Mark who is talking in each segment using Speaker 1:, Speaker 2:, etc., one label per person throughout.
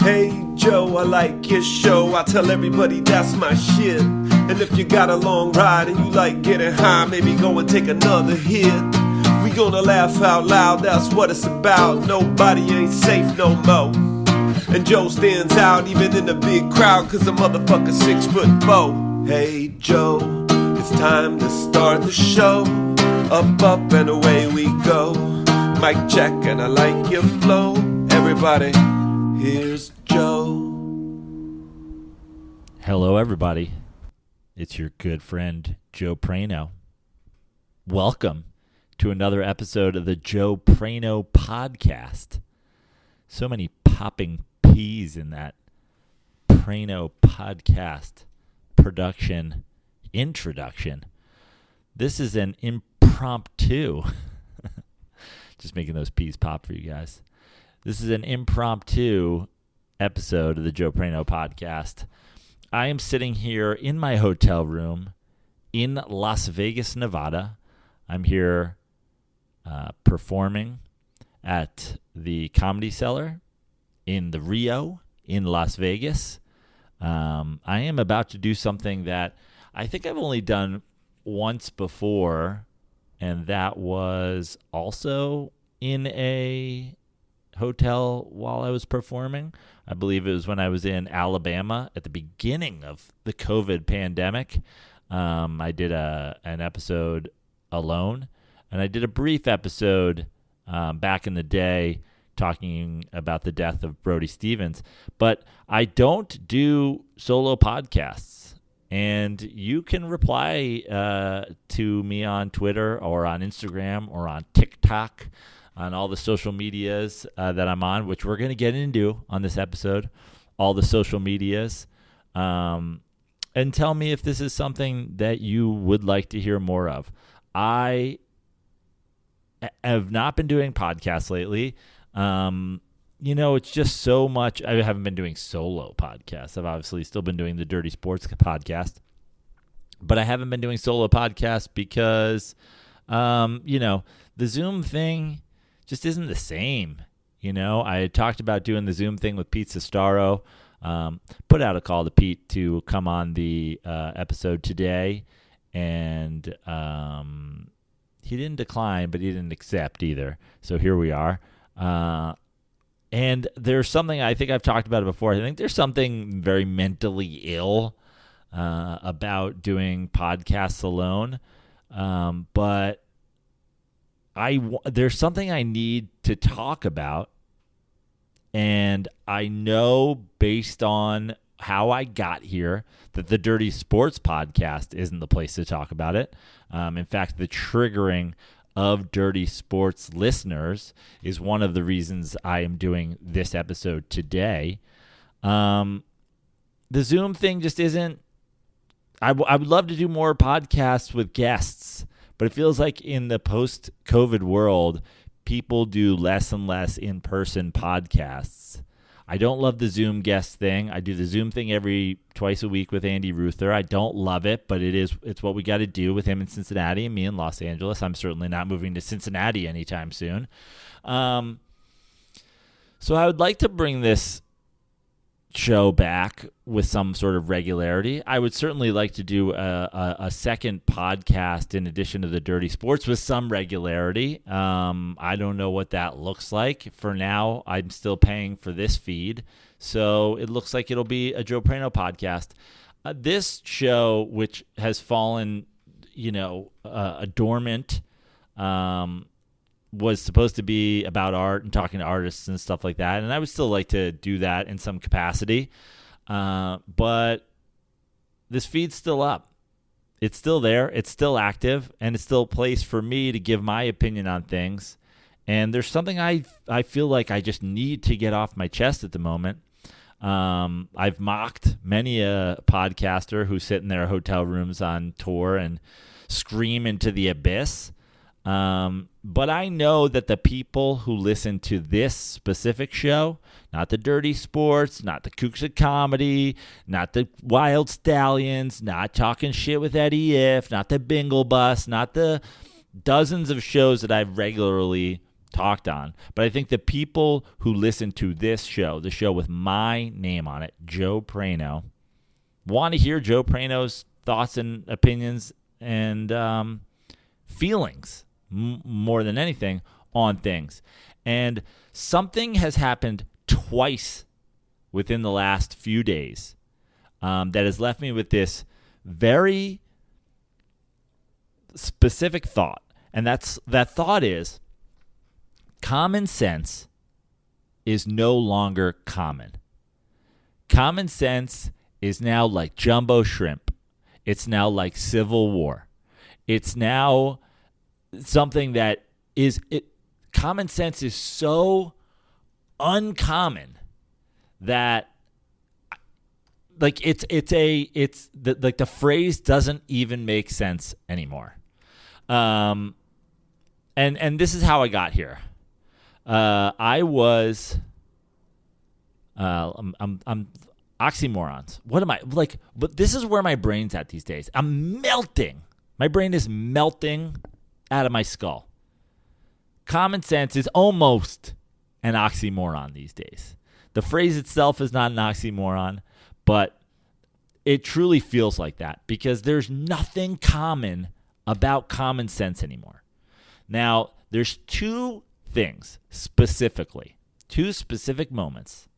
Speaker 1: Hey Joe, I like your show. I tell everybody that's my shit. And if you got a long ride and you like getting high, maybe go and take another hit. We gonna laugh out loud, that's what it's about. Nobody ain't safe no more. And Joe stands out even in a big crowd, cause the motherfucker's 6'4". Hey Joe, it's time to start the show. Up, up, and away we go. Mic check, and I like your flow. Everybody, here's Joe.
Speaker 2: Hello, everybody. It's your good friend, Joe Prano. Welcome to another episode of the Joe Prano podcast. So many popping P's in that Prano podcast production introduction. This is an impromptu. Just making those P's pop for you guys. This is an impromptu episode of the Joe Prano podcast. I am sitting here in my hotel room in Las Vegas, Nevada. I'm here performing at the Comedy Cellar in the Rio in Las Vegas. I am about to do something that I think I've only done once before, and that was also in a hotel while I was performing. I believe it was when I was in Alabama at the beginning of the COVID pandemic. I did an episode alone, and I did a brief episode back in the day talking about the death of Brody Stevens. But I don't do solo podcasts, and you can reply to me on Twitter or on Instagram or on TikTok, on all the social medias that I'm on, which we're going to get into on this episode, all the social medias, and tell me if this is something that you would like to hear more of. I have not been doing podcasts lately. It's just so much. I haven't been doing solo podcasts. I've obviously still been doing the Dirty Sports podcast, but I haven't been doing solo podcasts because, the Zoom thing just isn't the same. I had talked about doing the Zoom thing with Pete Sestaro. Put out a call to Pete to come on the episode today, and he didn't decline, but he didn't accept either. So here we are. And there's something, I think I've talked about it before. I think there's something very mentally ill about doing podcasts alone. But there's something I need to talk about, and I know based on how I got here that the Dirty Sports podcast isn't the place to talk about it. In fact, the triggering of Dirty Sports listeners is one of the reasons I am doing this episode today. The Zoom thing just isn't. I would love to do more podcasts with guests, but it feels like in the post-COVID world, people do less and less in-person podcasts. I don't love the Zoom guest thing. I do the Zoom thing twice a week with Andy Ruther. I don't love it, but it's what we got to do with him in Cincinnati and me in Los Angeles. I'm certainly not moving to Cincinnati anytime soon. So I would like to bring this show back with some sort of regularity. I would certainly like to do a second podcast in addition to the Dirty Sports with some regularity. I don't know what that looks like. For now, I'm still paying for this feed, so it looks like it'll be a Joe Prano podcast. This show, which has fallen, dormant, was supposed to be about art and talking to artists and stuff like that, and I would still like to do that in some capacity, but this feed's still up. It's still there, it's still active, and it's still a place for me to give my opinion on things, and there's something I feel like I just need to get off my chest at the moment. I've mocked many a podcaster who sit in their hotel rooms on tour and scream into the abyss. But I know that the people who listen to this specific show, not the Dirty Sports, not the Kooks of Comedy, not the Wild Stallions, not Talking Shit with Eddie If, not the Bingle Bus, not the dozens of shows that I've regularly talked on. But I think the people who listen to this show, the show with my name on it, Joe Prano, want to hear Joe Prano's thoughts and opinions and feelings more than anything on things. And something has happened twice within the last few days that has left me with this very specific thought. And that thought is, common sense is no longer common. Common sense is now like jumbo shrimp. It's now like Civil War. It's now something that is common sense is so uncommon that like the phrase doesn't even make sense anymore. And this is how I got here. I was I'm oxymorons. What am I like? But this is where my brain's at these days. I'm melting. My brain is melting out of my skull. Common sense is almost an oxymoron these days. The phrase itself is not an oxymoron, but it truly feels like that because there's nothing common about common sense anymore. Now, there's two things specifically, two specific moments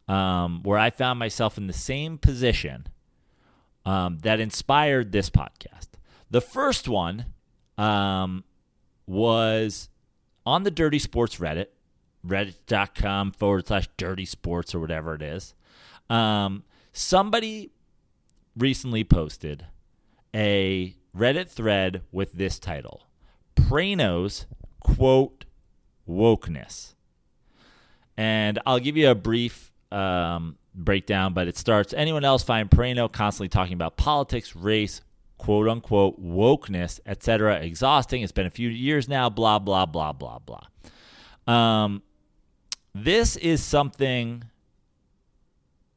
Speaker 2: where I found myself in the same position that inspired this podcast. The first one was on the Dirty Sports Reddit, reddit.com/dirty sports or whatever it is. Somebody recently posted a Reddit thread with this title, Prano's, quote, wokeness. And I'll give you a brief breakdown, but it starts, anyone else find Prano constantly talking about politics, race, quote unquote, wokeness, etc. exhausting? It's been a few years now, blah, blah, blah, blah, blah. This is something,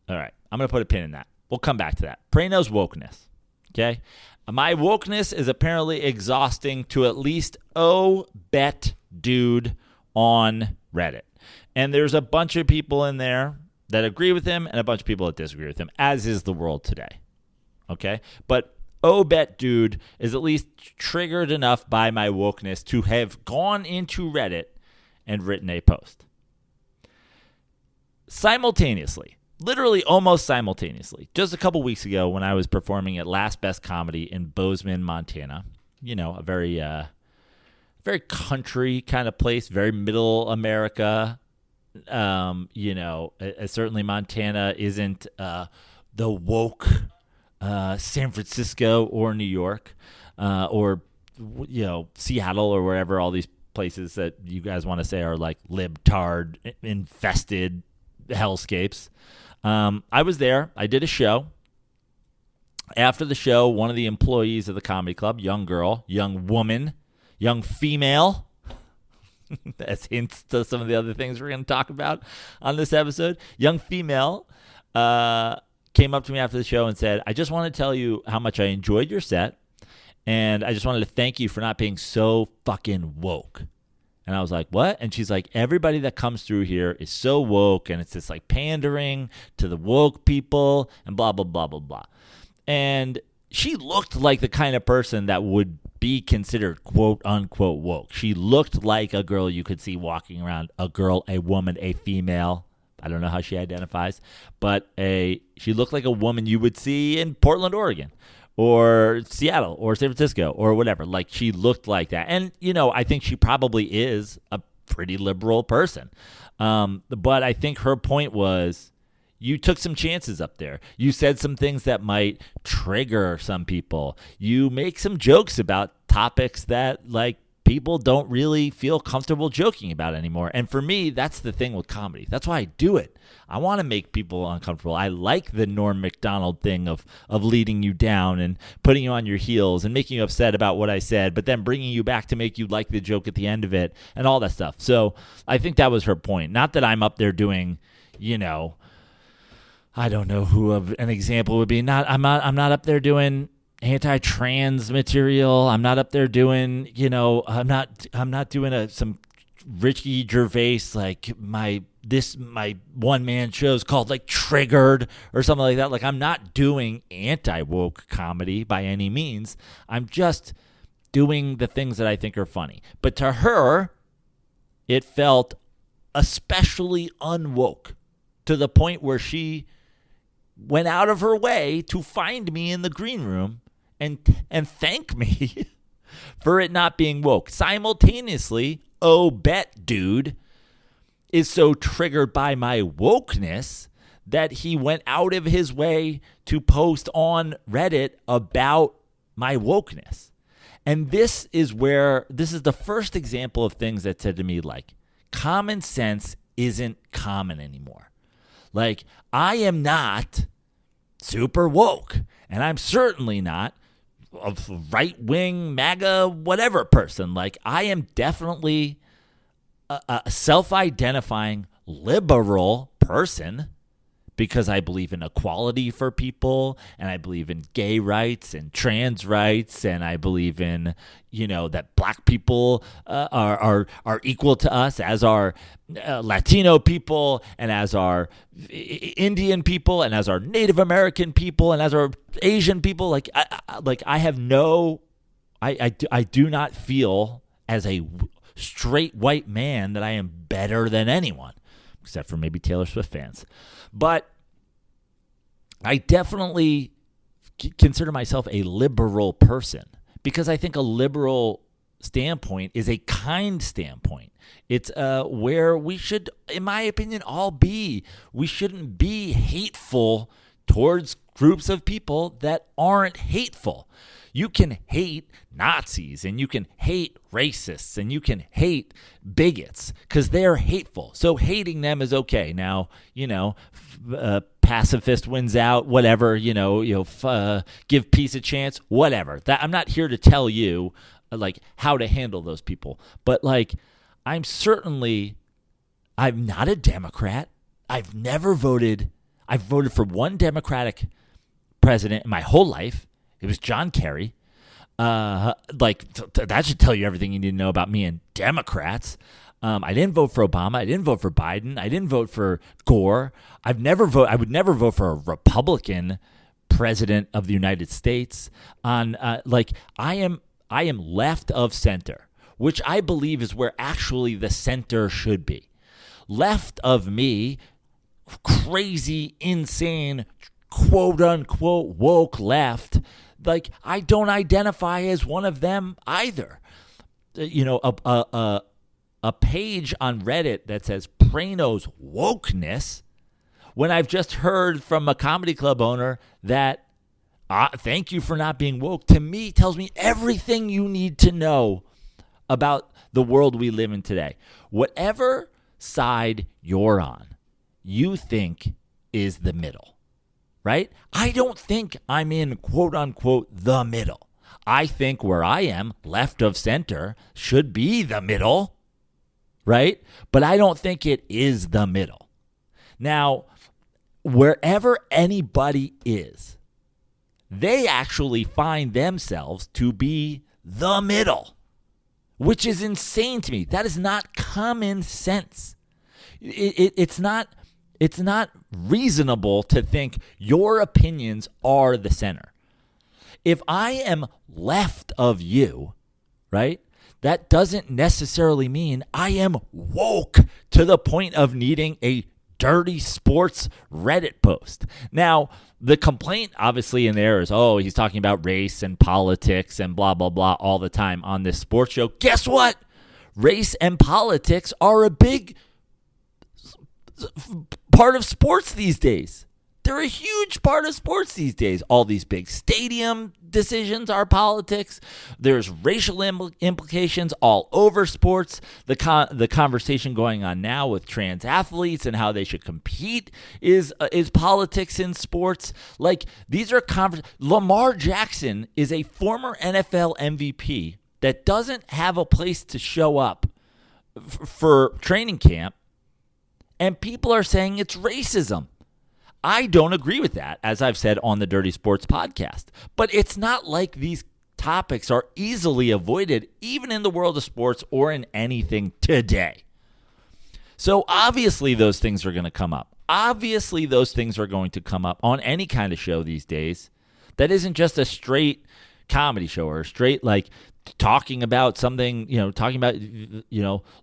Speaker 2: all right, I'm going to put a pin in that. We'll come back to that. Prano's wokeness, okay? My wokeness is apparently exhausting to at least bet dude on Reddit. And there's a bunch of people in there that agree with him and a bunch of people that disagree with him, as is the world today, okay? But bet dude is at least triggered enough by my wokeness to have gone into Reddit and written a post. Simultaneously, literally almost simultaneously, just a couple weeks ago when I was performing at Last Best Comedy in Bozeman, Montana, you know, a very country kind of place, very middle America. Certainly Montana isn't the woke San Francisco or New York or Seattle or wherever, all these places that you guys want to say are like libtard infested hellscapes. I was there. I did a show. After the show, one of the employees of the comedy club, young girl, young woman, young female, as hints to some of the other things we're going to talk about on this episode, young female came up to me after the show and said, I just want to tell you how much I enjoyed your set, and I just wanted to thank you for not being so fucking woke. And I was like, what? And she's like, everybody that comes through here is so woke, and it's just like pandering to the woke people and blah, blah, blah, blah, blah. And she looked like the kind of person that would be considered quote unquote woke. She looked like a girl you could see walking around, a girl, a woman, a female. I don't know how she identifies, but she looked like a woman you would see in Portland, Oregon, or Seattle, or San Francisco, or whatever. Like, she looked like that. And, I think she probably is a pretty liberal person. But I think her point was, you took some chances up there. You said some things that might trigger some people. You make some jokes about topics that, like, people don't really feel comfortable joking about anymore. And for me, that's the thing with comedy. That's why I do it. I want to make people uncomfortable. I like the Norm Macdonald thing of leading you down and putting you on your heels and making you upset about what I said, but then bringing you back to make you like the joke at the end of it and all that stuff. So I think that was her point. Not that I'm up there doing, I don't know who an example would be. I'm not up there doing anti-trans material. I'm not up there doing, I'm not doing some Ricky Gervais, like my one-man show's called like Triggered or something like that. Like, I'm not doing anti-woke comedy by any means. I'm just doing the things that I think are funny. But to her, it felt especially unwoke, to the point where she went out of her way to find me in the green room and thank me for it not being woke. Simultaneously, Bet Dude is so triggered by my wokeness that he went out of his way to post on Reddit about my wokeness. And this is the first example of things that said to me, like, common sense isn't common anymore. Like, I am not super woke, and I'm certainly not a right-wing MAGA whatever person. Like, I am definitely a self-identifying liberal person, because I believe in equality for people, and I believe in gay rights and trans rights, and I believe in, that black people are equal to us, as are Latino people, and as are Indian people, and as are Native American people, and as are Asian people. I do not feel as a straight white man that I am better than anyone, except for maybe Taylor Swift fans. But I definitely consider myself a liberal person, because I think a liberal standpoint is a kind standpoint. It's where we should, in my opinion, all be. We shouldn't be hateful towards groups of people that aren't hateful. You can hate Nazis, and you can hate racists, and you can hate bigots because they're hateful. So hating them is okay. Now, pacifist wins out, whatever, give peace a chance, whatever. That, I'm not here to tell you how to handle those people. But I'm not a Democrat. I've voted for one Democratic president in my whole life. It was John Kerry. That should tell you everything you need to know about me and Democrats. I didn't vote for Obama. I didn't vote for Biden. I didn't vote for Gore. I would never vote for a Republican president of the United States. I am left of center, which I believe is where actually the center should be. Left of me, crazy, insane, quote unquote woke left. I don't identify as one of them either. A page on Reddit that says Prano's wokeness, when I've just heard from a comedy club owner that thank you for not being woke, to me tells me everything you need to know about the world we live in today. Whatever side you're on, you think is the middle. Right? I don't think I'm in quote unquote the middle. I think where I am, left of center, should be the middle. Right? But I don't think it is the middle. Now, wherever anybody is, they actually find themselves to be the middle, which is insane to me. That is not common sense. It's not reasonable to think your opinions are the center. If I am left of you, right, that doesn't necessarily mean I am woke to the point of needing a dirty sports Reddit post. Now, the complaint obviously in there is, he's talking about race and politics and blah, blah, blah all the time on this sports show. Guess what? Race and politics are a big part of sports these days. They're a huge part of sports these days. All these big stadium decisions are politics. There's racial implications all over sports. The conversation going on now with trans athletes and how they should compete is politics in sports. These are Lamar Jackson is a former NFL MVP that doesn't have a place to show up for training camp. And people are saying it's racism. I don't agree with that, as I've said on the Dirty Sports podcast. But it's not like these topics are easily avoided, even in the world of sports or in anything today. So obviously those things are going to come up. Obviously those things are going to come up on any kind of show these days that isn't just a straight comedy show or a straight like talking about something, talking about,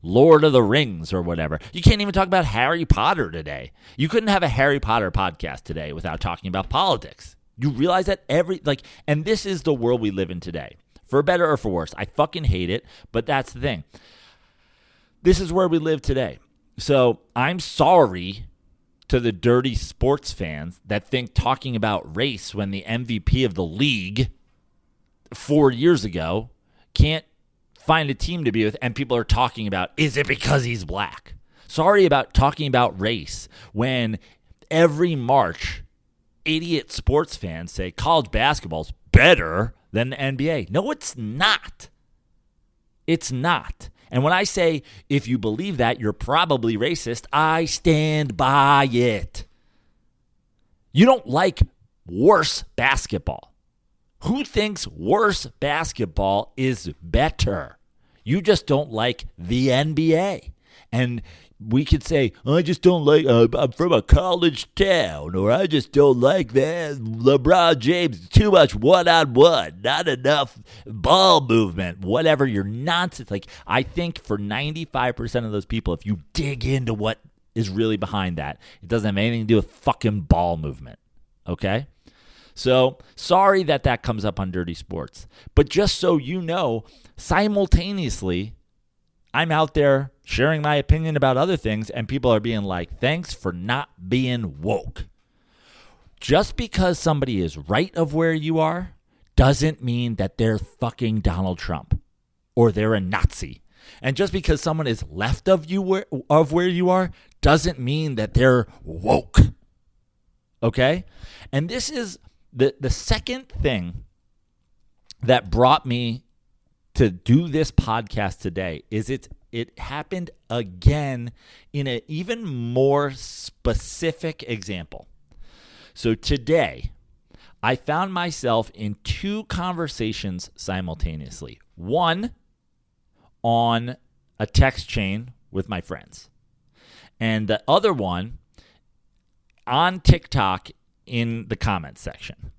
Speaker 2: Lord of the Rings or whatever. You can't even talk about Harry Potter today. You couldn't have a Harry Potter podcast today without talking about politics. You realize that and this is the world we live in today. For better or for worse. I fucking hate it, but that's the thing. This is where we live today. So I'm sorry to the dirty sports fans that think talking about race when the MVP of the league 4 years ago can't find a team to be with, and people are talking about, is it because he's black? Sorry about talking about race when every March, idiot sports fans say college basketball's better than the NBA. No, it's not. It's not. And when I say, if you believe that, you're probably racist, I stand by it. You don't like worse basketball. Who thinks worse basketball is better? You just don't like the NBA. And we could say, I just don't like, I'm from a college town, or I just don't like that LeBron James, too much one-on-one, not enough ball movement, whatever your nonsense. Like, I think for 95% of those people, if you dig into what is really behind that, it doesn't have anything to do with fucking ball movement, okay? So, sorry that comes up on Dirty Sports. But just so you know, simultaneously, I'm out there sharing my opinion about other things, and people are being like, thanks for not being woke. Just because somebody is right of where you are doesn't mean that they're fucking Donald Trump or they're a Nazi. And just because someone is left of where you are doesn't mean that they're woke. Okay? And this is the second thing that brought me to do this podcast today is it happened again in an even more specific example. So today, I found myself in two conversations simultaneously. One on a text chain with my friends, and the other one on TikTok in the comments section.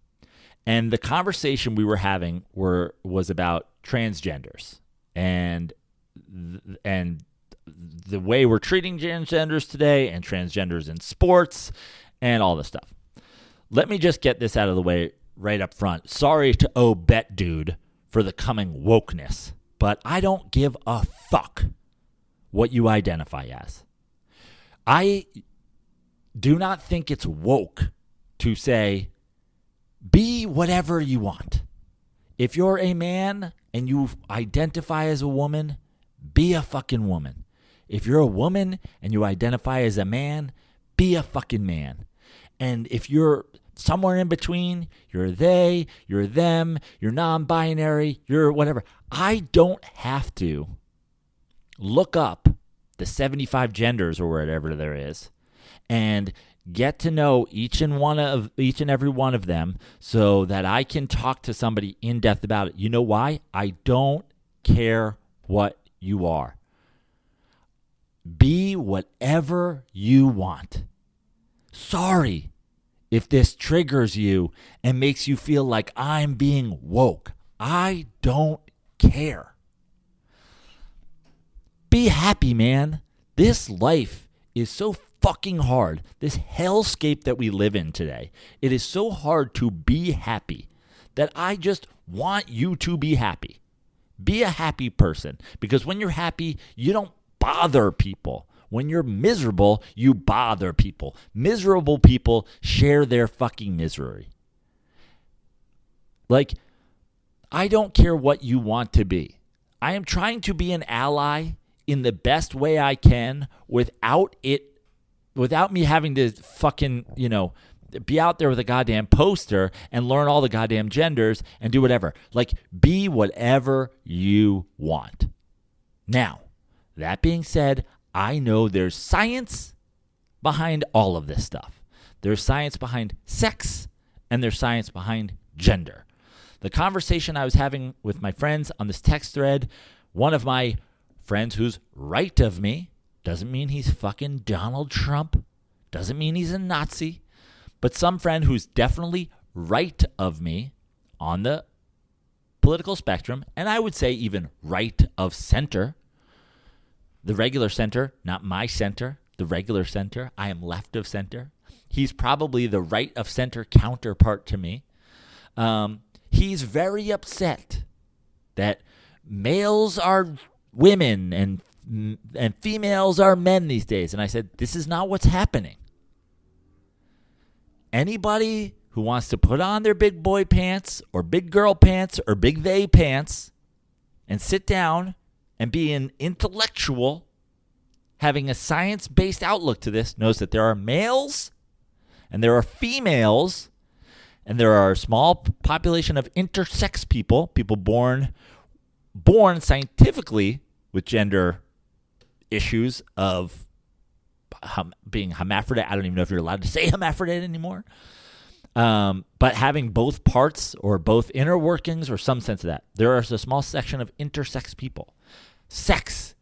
Speaker 2: And the conversation we were having was about transgenders and the way we're treating transgenders today and transgenders in sports and all this stuff. Let me just get this out of the way right up front. Sorry to Bet Dude for the coming wokeness, but I don't give a fuck what you identify as. I do not think it's woke to say, be whatever you want. If you're a man and you identify as a woman, be a fucking woman. If you're a woman and you identify as a man, be a fucking man. And if you're somewhere in between, you're they, you're them, you're non-binary, you're whatever. I don't have to look up the 75 genders or whatever there is and get to know each and every one of them so that I can talk to somebody in depth about it. You know why? I don't care what you are. Be whatever you want. Sorry if this triggers you and makes you feel like I'm being woke. I don't care. Be happy, man. This life is so fucking hard. This hellscape that we live in today. It is so hard to be happy that I just want you to be happy. Be a happy person, because when you're happy, you don't bother people. When you're miserable, you bother people. Miserable people share their fucking misery. Like, I don't care what you want to be. I am trying to be an ally in the best way I can without me having to fucking, be out there with a goddamn poster and learn all the goddamn genders and do whatever. Like, be whatever you want. Now, that being said, I know there's science behind all of this stuff. There's science behind sex and there's science behind gender. The conversation I was having with my friends on this text thread, one of my friends who's right of me, doesn't mean he's fucking Donald Trump, doesn't mean he's a Nazi, but some friend who's definitely right of me on the political spectrum, and I would say even right of center, the regular center, not my center, the regular center. I am left of center. He's probably the right of center counterpart to me. He's very upset that males are women and females are men these days. And I said, this is not what's happening. Anybody who wants to put on their big boy pants or big girl pants or big they pants and sit down and be an intellectual having a science-based outlook to this knows that there are males and there are females and there are a small population of intersex people born scientifically with gender issues of being hermaphrodite. I don't even know if you're allowed to say hermaphrodite anymore. But having both parts or both inner workings or some sense of that. There is a small section of intersex people. Sex,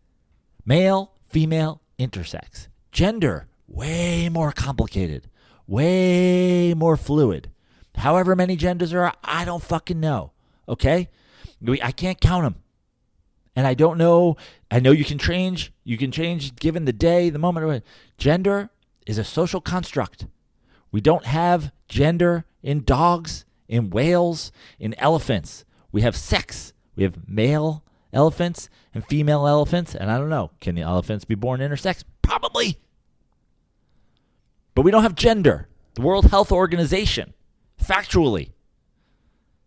Speaker 2: male, female, intersex. Gender, way more complicated, way more fluid. However many genders there are, I don't fucking know. Okay? I can't count them. And I don't know. I know you can change. You can change given the day, the moment. Gender is a social construct. We don't have gender in dogs, in whales, in elephants. We have sex. We have male elephants and female elephants. And I don't know. Can the elephants be born intersex? Probably. But we don't have gender. The World Health Organization factually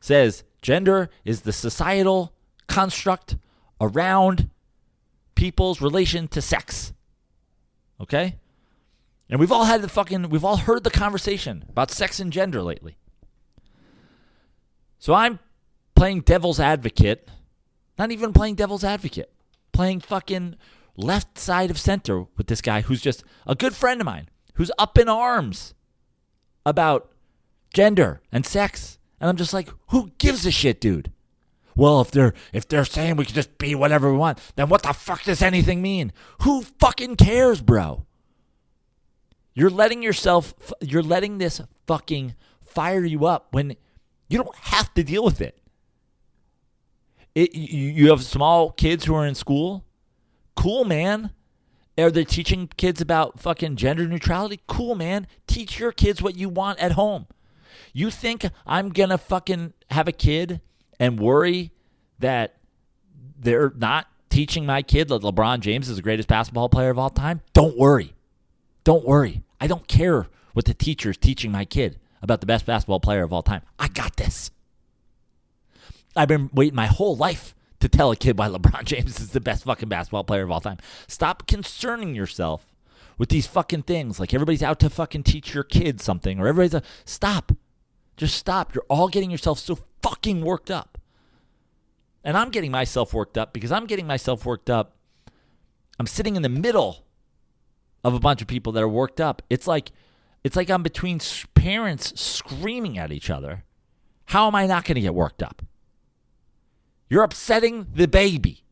Speaker 2: says gender is the societal construct around people's relation to sex. Okay? And we've all heard the conversation about sex and gender lately. So I'm playing devil's advocate, not even playing devil's advocate, playing fucking left side of center with this guy who's just a good friend of mine, who's up in arms about gender and sex. And I'm just like, who gives a shit, dude? Well, if they're saying we can just be whatever we want, then what the fuck does anything mean? Who fucking cares, bro? You're letting this fucking fire you up when you don't have to deal with it. You have small kids who are in school. Cool, man. Are they teaching kids about fucking gender neutrality? Cool, man. Teach your kids what you want at home. You think I'm going to fucking have a kid and worry that they're not teaching my kid that LeBron James is the greatest basketball player of all time? Don't worry. Don't worry. I don't care what the teacher's teaching my kid about the best basketball player of all time. I got this. I've been waiting my whole life to tell a kid why LeBron James is the best fucking basketball player of all time. Stop concerning yourself with these fucking things. Like everybody's out to fucking teach your kid something or stop. Just stop. You're all getting yourself so fucking worked up. And I'm getting myself worked up because I'm sitting in the middle of a bunch of people that are worked up. It's like I'm between parents screaming at each other. How am I not going to get worked up? You're upsetting the baby.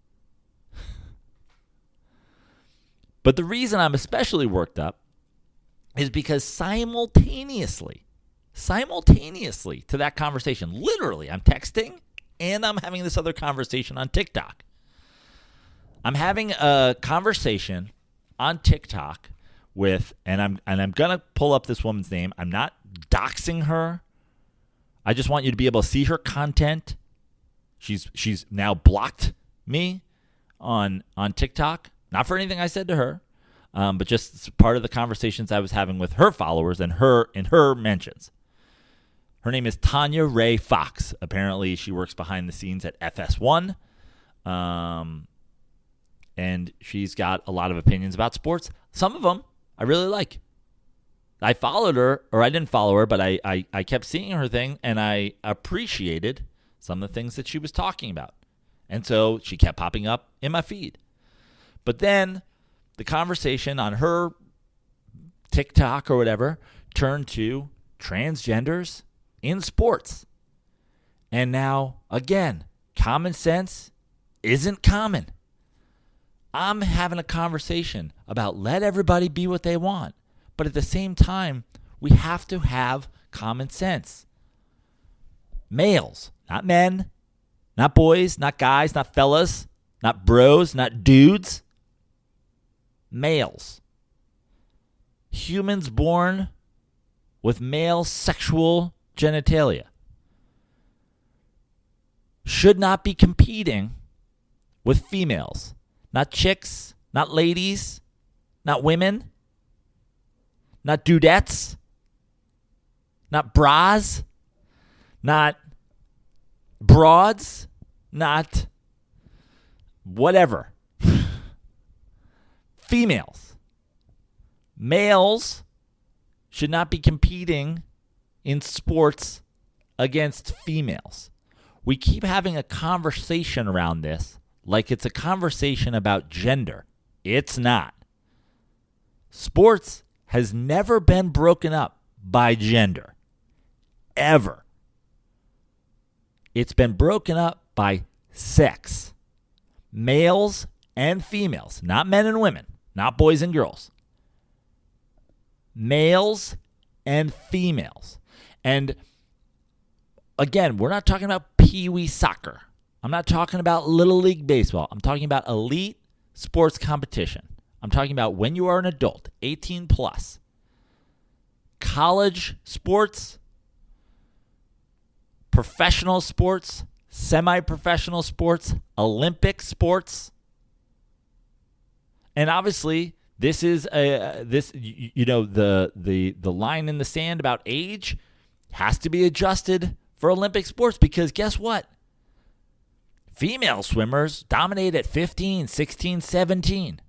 Speaker 2: But the reason I'm especially worked up is because simultaneously to that conversation, literally, I'm texting and I'm having this other conversation on TikTok. I'm having a conversation on TikTok with, and I'm gonna pull up this woman's name. I'm not doxing her. I just want you to be able to see her content. She's now blocked me on TikTok, not for anything I said to her, but just part of the conversations I was having with her followers and her mentions. Her name is Tanya Ray Fox. Apparently, she works behind the scenes at FS1. And she's got a lot of opinions about sports. Some of them I really like. I followed her, or I didn't follow her, but I kept seeing her thing, and I appreciated some of the things that she was talking about. And so she kept popping up in my feed. But then the conversation on her TikTok or whatever turned to transgenders in sports. And now, again, common sense isn't common. I'm having a conversation about let everybody be what they want. But at the same time, we have to have common sense. Males, not men, not boys, not guys, not fellas, not bros, not dudes. Males. Humans born with male sexual genitalia should not be competing with females. Not chicks, not ladies, not women, not dudettes, not bras, not broads, not whatever. Females. Males should not be competing in sports against females. We keep having a conversation around this like it's a conversation about gender. It's not. Sports has never been broken up by gender. Ever. It's been broken up by sex. Males and females, not men and women, not boys and girls. Males and females. And again, we're not talking about pee-wee soccer. I'm not talking about Little League Baseball. I'm talking about elite sports competition. I'm talking about when you are an adult, 18 plus. College sports, professional sports, semi-professional sports, Olympic sports. And obviously, this is the line in the sand about age has to be adjusted for Olympic sports because guess what? Female swimmers dominate at 15, 16, 17.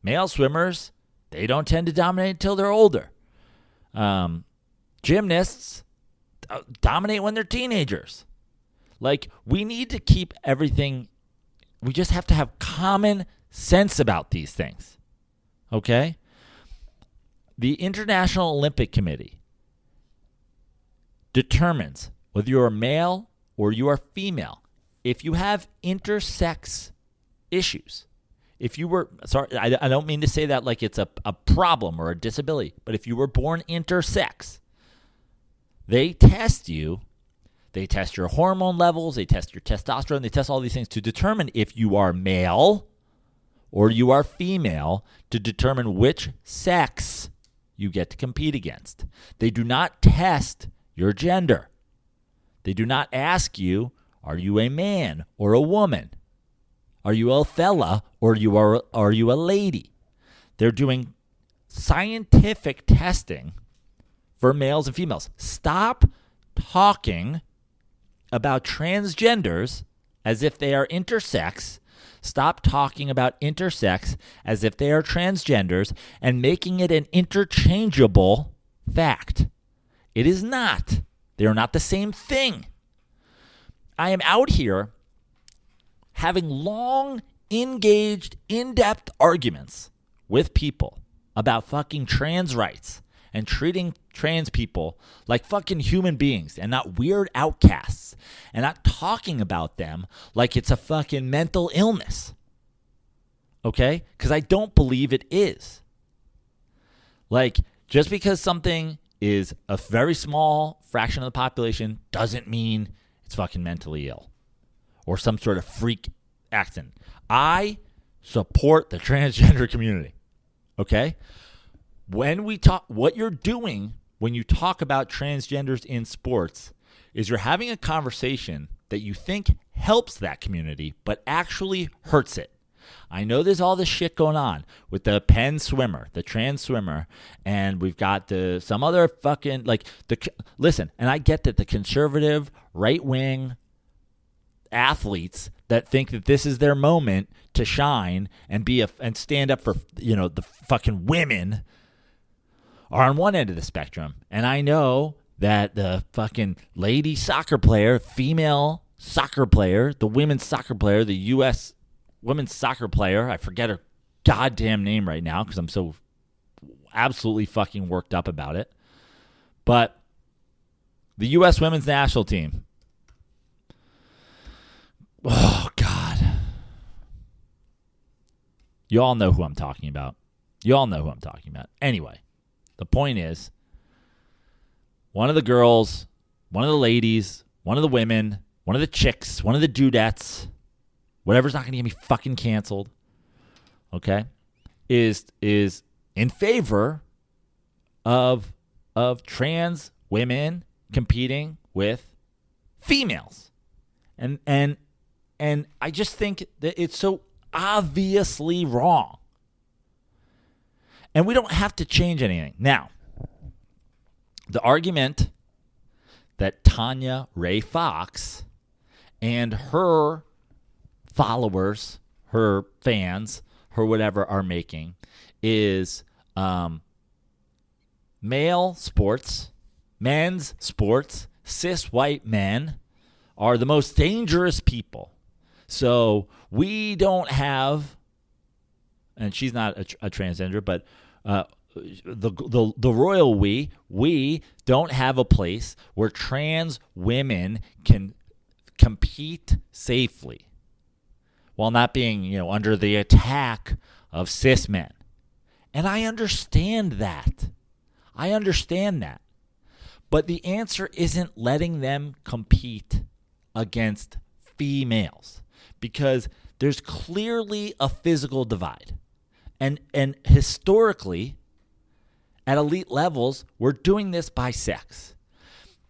Speaker 2: Male swimmers, they don't tend to dominate until they're older. Gymnasts dominate when they're teenagers. Like, we need to keep everything, we just have to have common sense about these things. Okay? The International Olympic Committee determines whether you're a male or you are female. If you have intersex issues, if you were, sorry, I don't mean to say that like it's a problem or a disability, but if you were born intersex, they test you, they test your hormone levels, they test your testosterone, they test all these things to determine if you are male or you are female, to determine which sex you get to compete against. They do not test your gender. They do not ask you, are you a man or a woman? Are you a fella or are you a lady? They're doing scientific testing for males and females. Stop talking about transgenders as if they are intersex. Stop talking about intersex as if they are transgenders and making it an interchangeable fact. It is not. They are not the same thing. I am out here having long, engaged, in-depth arguments with people about fucking trans rights and treating trans people like fucking human beings and not weird outcasts and not talking about them like it's a fucking mental illness. Okay? Because I don't believe it is. Like, just because something is a very small fraction of the population doesn't mean it's fucking mentally ill or some sort of freak accident. I support the transgender community. Okay? When we talk, what you're doing when you talk about transgenders in sports is you're having a conversation that you think helps that community, but actually hurts it. I know there's all this shit going on with the Penn swimmer, the trans swimmer, and we've got some other fucking, listen, and I get that the conservative, right-wing athletes that think that this is their moment to shine and and stand up for, the fucking women are on one end of the spectrum. And I know that the fucking lady soccer player, female soccer player, the women's soccer player, the U.S. women's soccer player, I forget her goddamn name right now because I'm so absolutely fucking worked up about it. But the U.S. women's national team, Oh, God. You all know who I'm talking about. Anyway, the point is, one of the girls, one of the ladies, one of the women, one of the chicks, one of the dudettes, whatever's not going to get me fucking canceled, okay, is in favor of trans women competing with females. And I just think that it's so obviously wrong. And we don't have to change anything. Now, the argument that Tanya Ray Fox and her followers, her fans, her whatever are making is male sports, men's sports, cis white men are the most dangerous people. So we don't have, and she's not a transgender, but the royal we don't have a place where trans women can compete safely while not being, under the attack of cis men. And I understand that. But the answer isn't letting them compete against females, because there's clearly a physical divide. And historically, at elite levels, we're doing this by sex.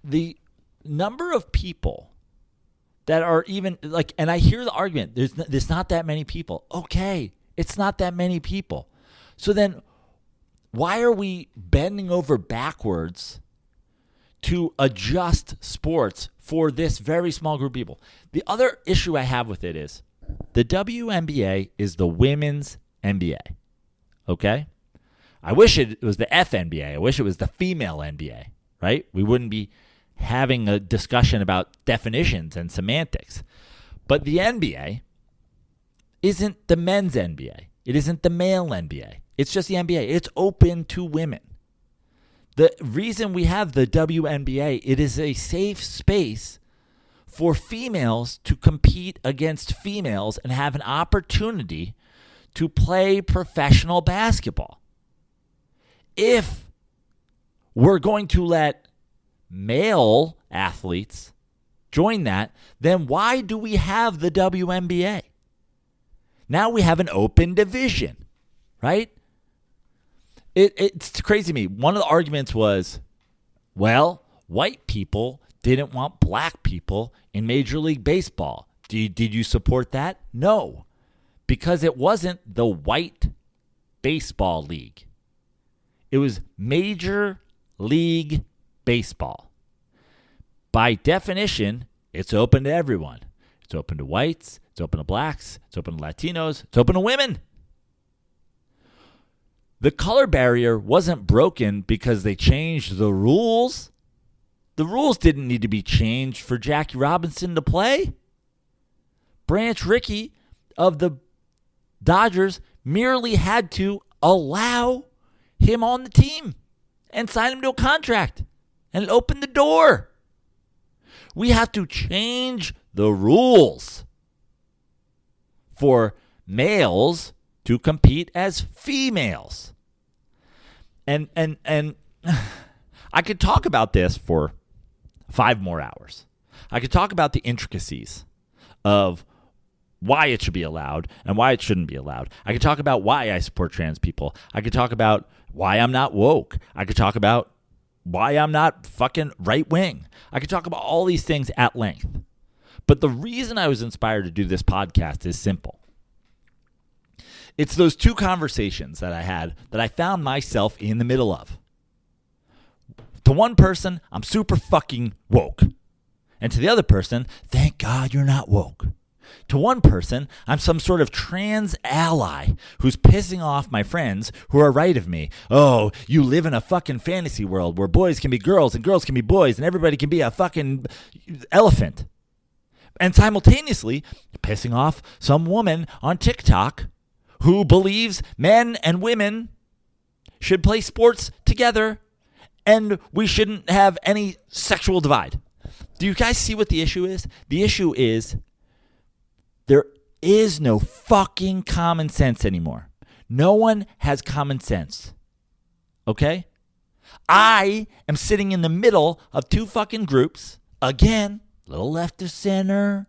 Speaker 2: The number of people that are even and I hear the argument, there's not that many people. Okay, it's not that many people. So then why are we bending over backwards to adjust sports for this very small group of people? The other issue I have with it is the WNBA is the women's NBA. Okay? I wish it was the FNBA. I wish it was the female NBA, right? We wouldn't be having a discussion about definitions and semantics. But the NBA isn't the men's NBA. It isn't the male NBA. It's just the NBA. It's open to women. The reason we have the WNBA, it is a safe space for females to compete against females and have an opportunity to play professional basketball. If we're going to let male athletes join that, then why do we have the WNBA? Now we have an open division, right? It's crazy to me. One of the arguments was, well, white people didn't want black people in Major League Baseball. Did you support that? No, because it wasn't the white baseball league. It was Major League Baseball. By definition, it's open to everyone. It's open to whites. It's open to blacks. It's open to Latinos. It's open to women. The color barrier wasn't broken because they changed the rules. The rules didn't need to be changed for Jackie Robinson to play. Branch Rickey of the Dodgers merely had to allow him on the team and sign him to a contract and open the door. We have to change the rules for males to compete as females. And I could talk about this for 5 more hours. I could talk about the intricacies of why it should be allowed and why it shouldn't be allowed. I could talk about why I support trans people. I could talk about why I'm not woke. I could talk about why I'm not fucking right wing. I could talk about all these things at length. But the reason I was inspired to do this podcast is simple. It's those 2 conversations that I had that I found myself in the middle of. To one person, I'm super fucking woke. And to the other person, thank God you're not woke. To one person, I'm some sort of trans ally who's pissing off my friends who are right of me. Oh, you live in a fucking fantasy world where boys can be girls and girls can be boys and everybody can be a fucking elephant. And simultaneously, pissing off some woman on TikTok who believes men and women should play sports together and we shouldn't have any sexual divide. Do you guys see what the issue is? The issue is There is no fucking common sense anymore. No one has common sense. Okay? I am sitting in the middle of two fucking groups. Again, little left of center.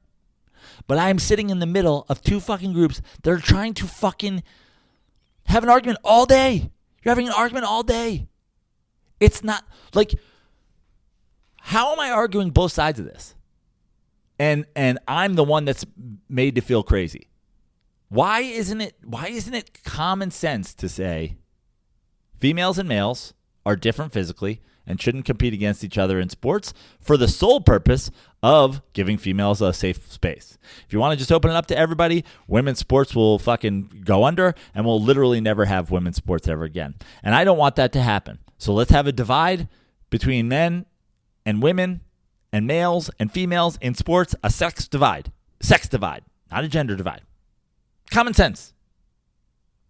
Speaker 2: But I am sitting in the middle of two fucking groups that are trying to fucking have an argument all day. You're having an argument all day. It's not like, how am I arguing both sides of this? And I'm the one that's made to feel crazy. Why isn't it common sense to say females and males are different physically and shouldn't compete against each other in sports for the sole purpose of giving females a safe space? If you want to just open it up to everybody, women's sports will fucking go under and we'll literally never have women's sports ever again. And I don't want that to happen. So let's have a divide between men and women and males and females in sports, a sex divide, not a gender divide. Common sense.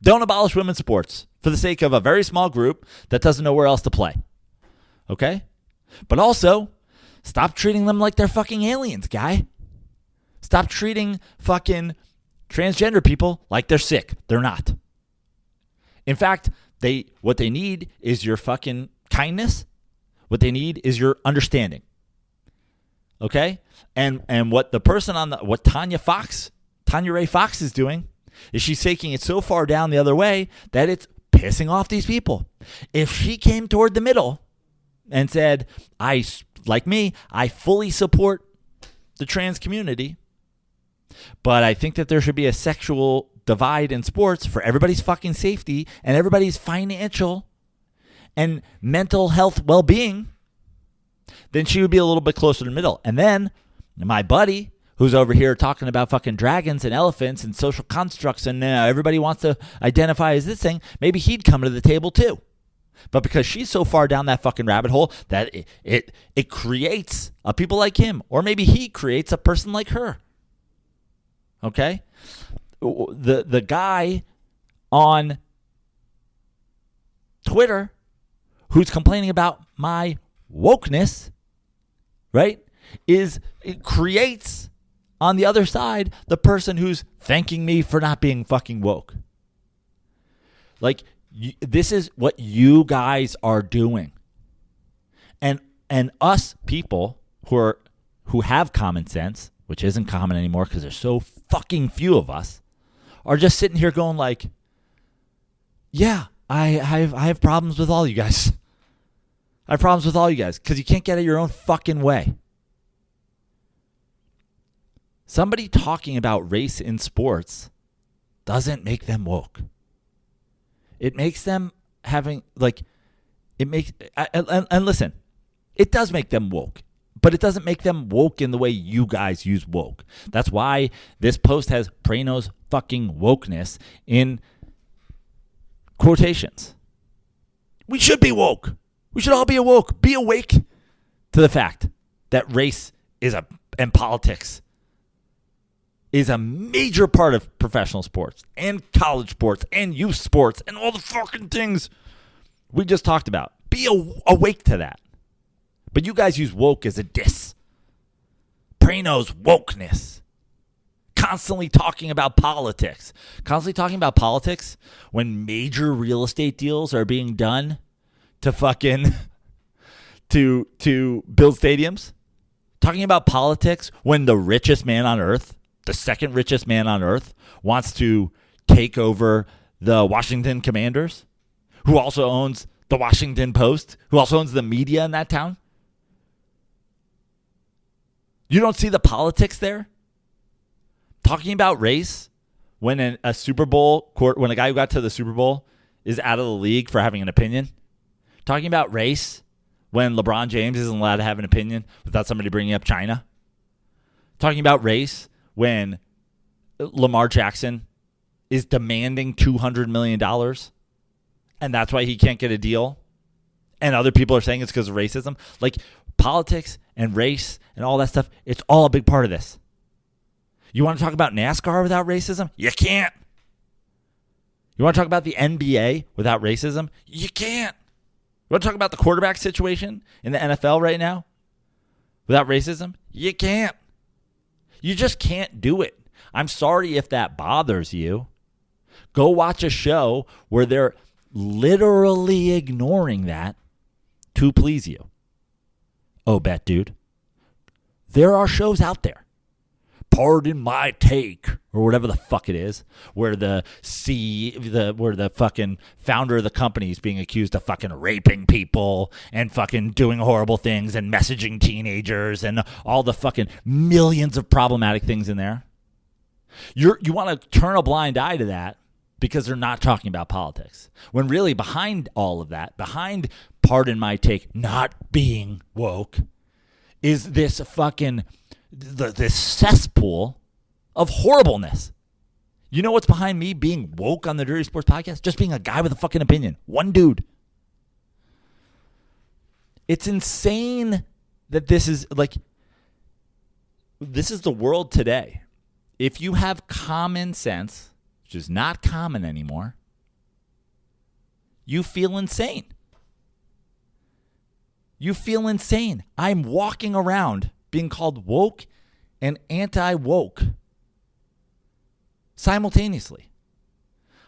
Speaker 2: Don't abolish women's sports for the sake of a very small group that doesn't know where else to play. Okay? But also, stop treating them like they're fucking aliens, guy. Stop treating fucking transgender people like they're sick. They're not. In fact, what they need is your fucking kindness. What they need is your understanding. Okay? And what the person what Tanya Ray Fox is doing is she's taking it so far down the other way that it's pissing off these people. If she came toward the middle and said, I fully support the trans community, but I think that there should be a sexual divide in sports for everybody's fucking safety and everybody's financial and mental health well-being, then she would be a little bit closer to the middle. And then my buddy, who's over here talking about fucking dragons and elephants and social constructs and everybody wants to identify as this thing, maybe he'd come to the table too. But because she's so far down that fucking rabbit hole that it creates a people like him, or maybe he creates a person like her. Okay? The guy on Twitter who's complaining about my wokeness, right, it creates on the other side the person who's thanking me for not being fucking woke. Like, this is what you guys are doing. And us people who have common sense, which isn't common anymore because there's so fucking few of us, are just sitting here going like, yeah, I have problems with all you guys. I have problems with all you guys because you can't get out of your own fucking way. Somebody talking about race in sports doesn't make them woke. It makes them and listen, it does make them woke, but it doesn't make them woke in the way you guys use woke. That's why this post has Prano's fucking wokeness in quotations. We should be woke. We should all be awoke. Be awake to the fact that race and politics is a major part of professional sports and college sports and youth sports and all the fucking things we just talked about. Be awake to that. But you guys use woke as a diss. Prano's wokeness. Constantly talking about politics. Constantly talking about politics when major real estate deals are being done to fucking to build stadiums. Talking about politics when the richest man on earth, the second richest man on earth, wants to take over the Washington Commanders, who also owns the Washington Post, who also owns the media in that town. You don't see the politics there? Talking about race when a Super Bowl when a guy who got to the Super Bowl is out of the league for having an opinion. Talking about race when LeBron James isn't allowed to have an opinion without somebody bringing up China. Talking about race when Lamar Jackson is demanding $200 million and that's why he can't get a deal. And other people are saying it's because of racism. Like, politics and race and all that stuff, it's all a big part of this. You want to talk about NASCAR without racism? You can't. You want to talk about the NBA without racism? You can't. You want to talk about the quarterback situation in the NFL right now without racism? You can't. You just can't do it. I'm sorry if that bothers you. Go watch a show where they're literally ignoring that to please you. Oh, bet, dude. There are shows out there. Pardon my take, or whatever the fuck it is, where the fucking founder of the company is being accused of fucking raping people and fucking doing horrible things and messaging teenagers and all the fucking millions of problematic things in there. You want to turn a blind eye to that because they're not talking about politics. When really behind all of that, behind pardon my take, not being woke, is this fucking this cesspool of horribleness. You know what's behind me being woke on the Dirty Sports Podcast? Just being a guy with a fucking opinion. One dude. It's insane that this is the world today. If you have common sense, which is not common anymore, you feel insane. You feel insane. I'm walking around being called woke and anti-woke simultaneously.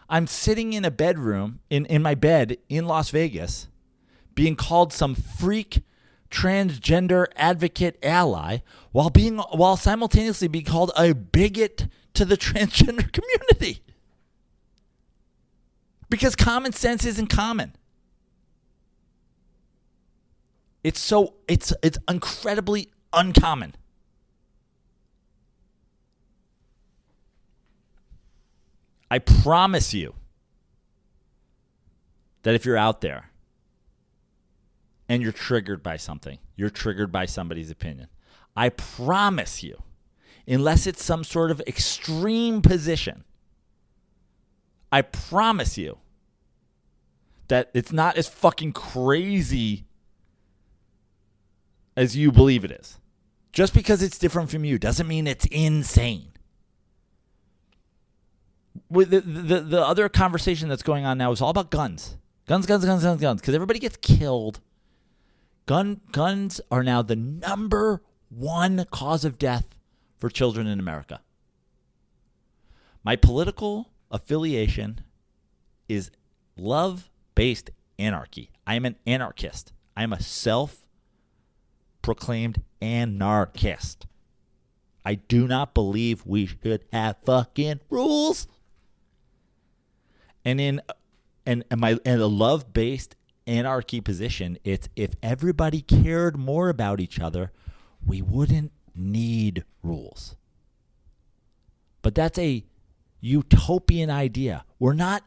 Speaker 2: I'm sitting in a bedroom, in my bed in Las Vegas, being called some freak transgender advocate ally while simultaneously being called a bigot to the transgender community. Because common sense isn't common. It's incredibly uncommon. I promise you that if you're out there and you're triggered by something, you're triggered by somebody's opinion, I promise you, unless it's some sort of extreme position, I promise you that it's not as fucking crazy as you believe it is. Just because it's different from you doesn't mean it's insane. The other conversation that's going on now is all about guns. Guns. Because everybody gets killed. Guns are now the number one cause of death for children in America. My political affiliation is love-based anarchy. I am an anarchist. I am a self-proclaimed anarchist. I do not believe we should have fucking rules. And in a love-based anarchy position, it's if everybody cared more about each other, we wouldn't need rules. But that's a utopian idea. We're not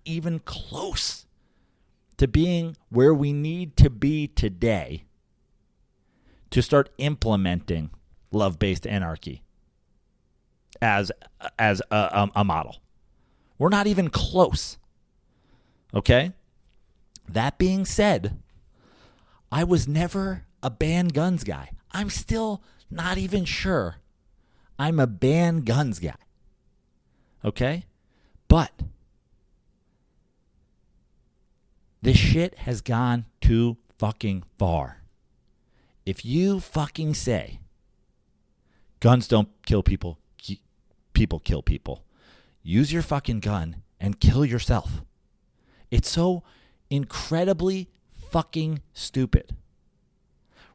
Speaker 2: even close to being where we need to be today to start implementing love-based anarchy as a model. We're not even close. Okay? That being said, I was never a ban guns guy. I'm still not even sure I'm a ban guns guy. Okay? But this shit has gone too fucking far. If you fucking say guns don't kill people, people kill people, use your fucking gun and kill yourself. It's so incredibly fucking stupid.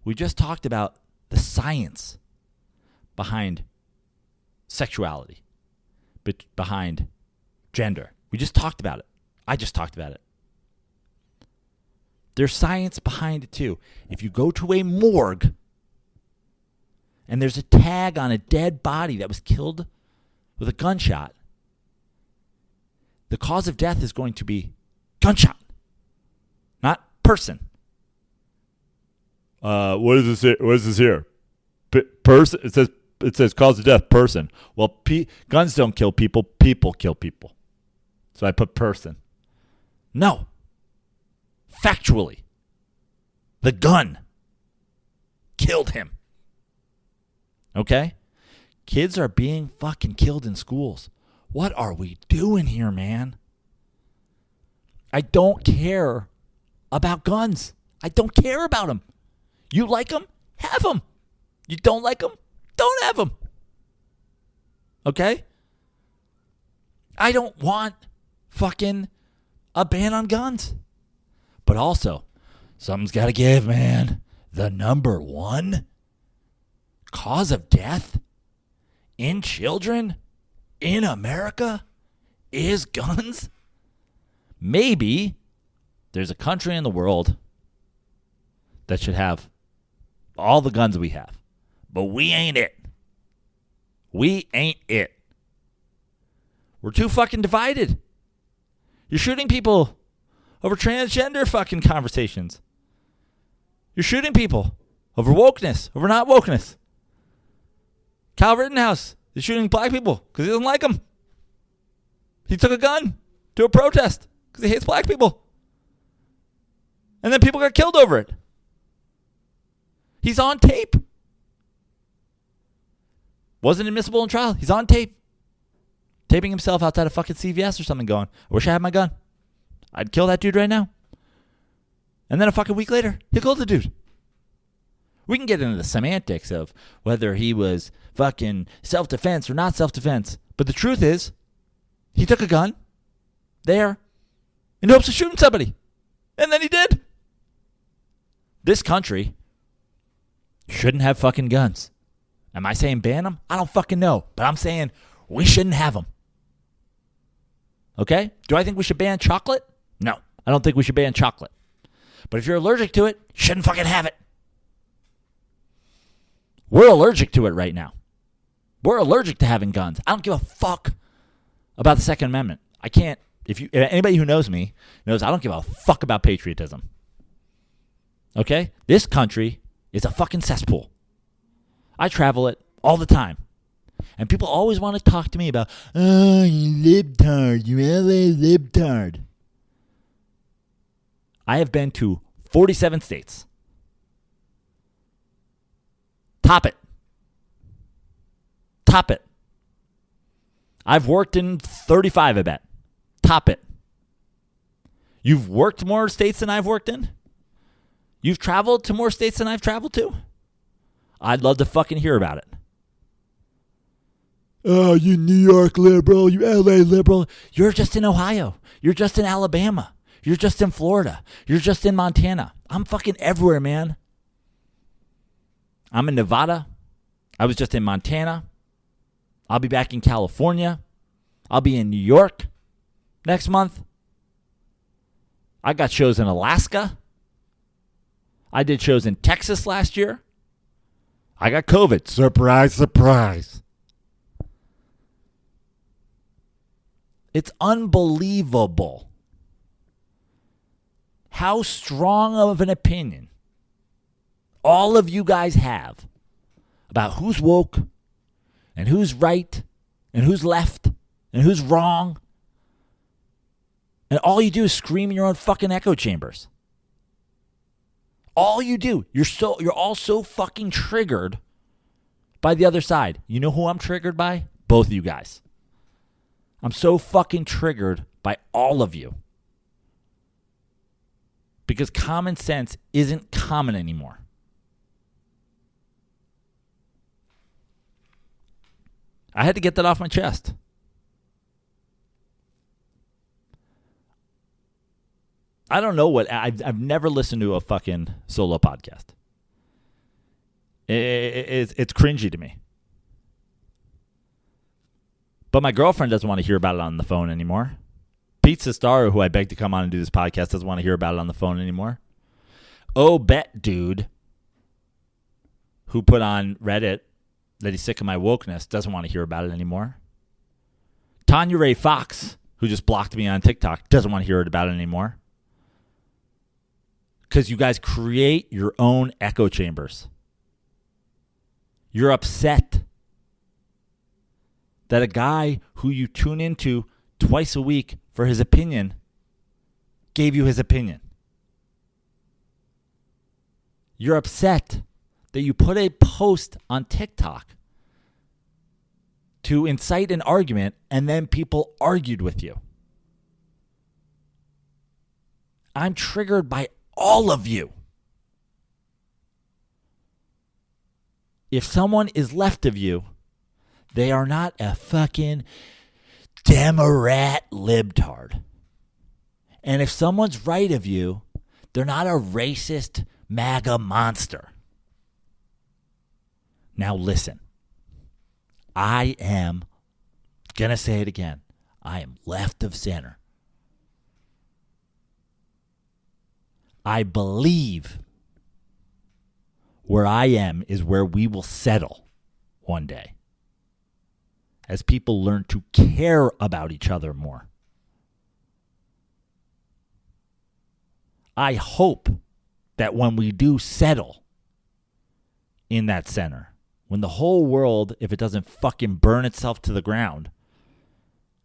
Speaker 2: We just talked about the science behind sexuality, behind gender. We just talked about it. I just talked about it. There's science behind it too. If you go to a morgue and there's a tag on a dead body that was killed with a gunshot, the cause of death is going to be gunshot, not person. What is this? What is this here? Person. It says cause of death, person. Well, guns don't kill people. People kill people. So I put person. No. Factually, the gun killed him. Okay? Kids are being fucking killed in schools. What are we doing here, man? I don't care about guns. I don't care about them. You like them? Have them. You don't like them? Don't have them. Okay? I don't want fucking a ban on guns. But also, something's got to give, man. The number one cause of death in children in America is guns. Maybe there's a country in the world that should have all the guns we have. But we ain't it. We ain't it. We're too fucking divided. You're shooting people over transgender fucking conversations. You're shooting people over wokeness, over not wokeness. Kyle Rittenhouse is shooting black people because he doesn't like them. He took a gun to a protest because he hates black people. And then people got killed over it. He's on tape. Wasn't admissible in trial. He's on tape. Taping himself outside of fucking CVS or something going, I wish I had my gun. I'd kill that dude right now. And then a fucking week later, he killed the dude. We can get into the semantics of whether he was fucking self-defense or not self-defense. But the truth is, he took a gun there in hopes of shooting somebody. And then he did. This country shouldn't have fucking guns. Am I saying ban them? I don't fucking know. But I'm saying we shouldn't have them. Okay? Do I think we should ban chocolate? No. I don't think we should ban chocolate. But if you're allergic to it, you shouldn't fucking have it. We're allergic to it right now. We're allergic to having guns. I don't give a fuck about the Second Amendment. I can't. Anybody who knows me knows I don't give a fuck about patriotism. Okay? This country is a fucking cesspool. I travel it all the time. And people always want to talk to me about, oh, you libtard, you LA libtard. I have been to 47 states. Top it. Top it. I've worked in 35, I bet. Top it. You've worked more states than I've worked in? You've traveled to more states than I've traveled to? I'd love to fucking hear about it. Oh, you New York liberal, you LA liberal. You're just in Ohio. You're just in Alabama. You're just in Florida. You're just in Montana. I'm fucking everywhere, man. I'm in Nevada. I was just in Montana. I'll be back in California. I'll be in New York next month. I got shows in Alaska. I did shows in Texas last year. I got COVID. Surprise, surprise. It's unbelievable how strong of an opinion all of you guys have about who's woke and who's right and who's left and who's wrong. And all you do is scream in your own fucking echo chambers. All you do. You're all so fucking triggered by the other side. You know who I'm triggered by? Both of you guys. I'm so fucking triggered by all of you. Because common sense isn't common anymore. I had to get that off my chest. I don't know what I've never listened to a fucking solo podcast. It's cringy to me. But my girlfriend doesn't want to hear about it on the phone anymore. Pete Sestaro, who I begged to come on and do this podcast, doesn't want to hear about it on the phone anymore. Oh, Bet Dude, who put on Reddit that he's sick of my wokeness, doesn't want to hear about it anymore. Tanya Ray Fox, who just blocked me on TikTok, doesn't want to hear about it anymore. Because you guys create your own echo chambers. You're upset that a guy who you tune into twice a week for his opinion gave you his opinion. You're upset that you put a post on TikTok to incite an argument and then people argued with you. I'm triggered by all of you. If someone is left of you, They are not a fucking Democrat libtard. And if someone's right of you, they're not a racist MAGA monster. Now listen, I am going to say it again. I am left of center. I believe where I am is where we will settle one day, as people learn to care about each other more. I hope that when we do settle in that center, when the whole world, if it doesn't fucking burn itself to the ground,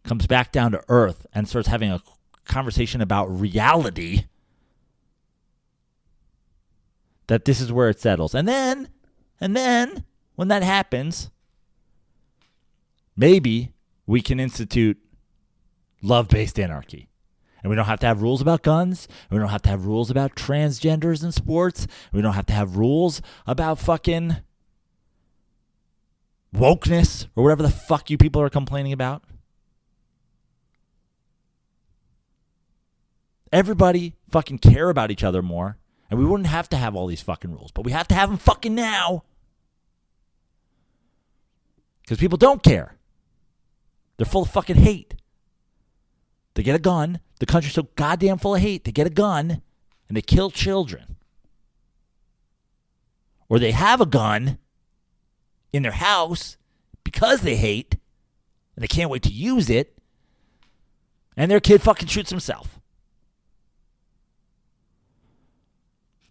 Speaker 2: comes back down to earth and starts having a conversation about reality, that this is where it settles. And then, when that happens, maybe we can institute love-based anarchy. And we don't have to have rules about guns. And we don't have to have rules about transgenders in sports. And we don't have to have rules about fucking wokeness or whatever the fuck you people are complaining about. Everybody fucking care about each other more. And we wouldn't have to have all these fucking rules. But we have to have them fucking now. Because people don't care. They're full of fucking hate. They get a gun. The country's so goddamn full of hate. They get a gun and they kill children. Or they have a gun in their house because they hate and they can't wait to use it. And their kid fucking shoots himself.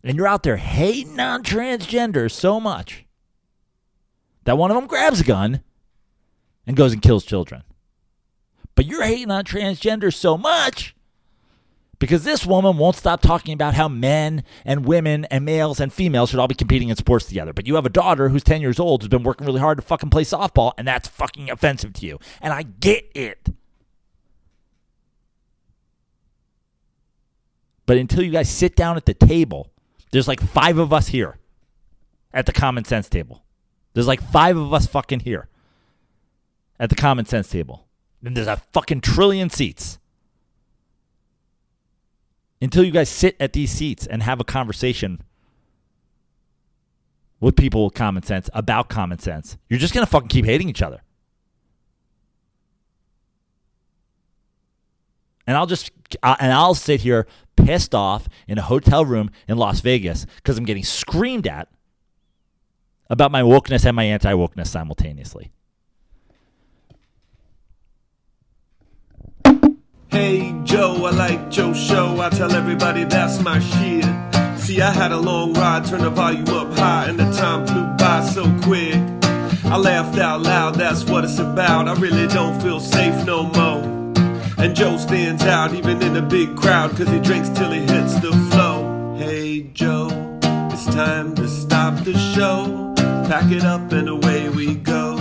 Speaker 2: And you're out there hating on transgenders so much that one of them grabs a gun and goes and kills children. But you're hating on transgenders so much because this woman won't stop talking about how men and women and males and females should all be competing in sports together. But you have a daughter who's 10 years old who's been working really hard to fucking play softball, and that's fucking offensive to you. And I get it. But until you guys sit down at the table, there's like 5 of us here at the common sense table. There's like 5 of us fucking here at the common sense table. And there's a fucking trillion seats. Until you guys sit at these seats and have a conversation with people with common sense about common sense, you're just going to fucking keep hating each other. And I'll sit here pissed off in a hotel room in Las Vegas because I'm getting screamed at about my wokeness and my anti-wokeness simultaneously.
Speaker 1: Hey Joe, I like Joe's show. I tell everybody that's my shit. See, I had a long ride, turn the volume up high, and the time flew by so quick. I laughed out loud, that's what it's about. I really don't feel safe no more. And Joe stands out even in a big crowd, cause he drinks till he hits the flow. Hey Joe, it's time to stop the show. Pack it up and away we go.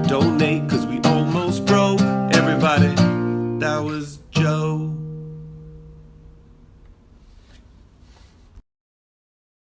Speaker 1: Donate cause we almost broke. Everybody, that was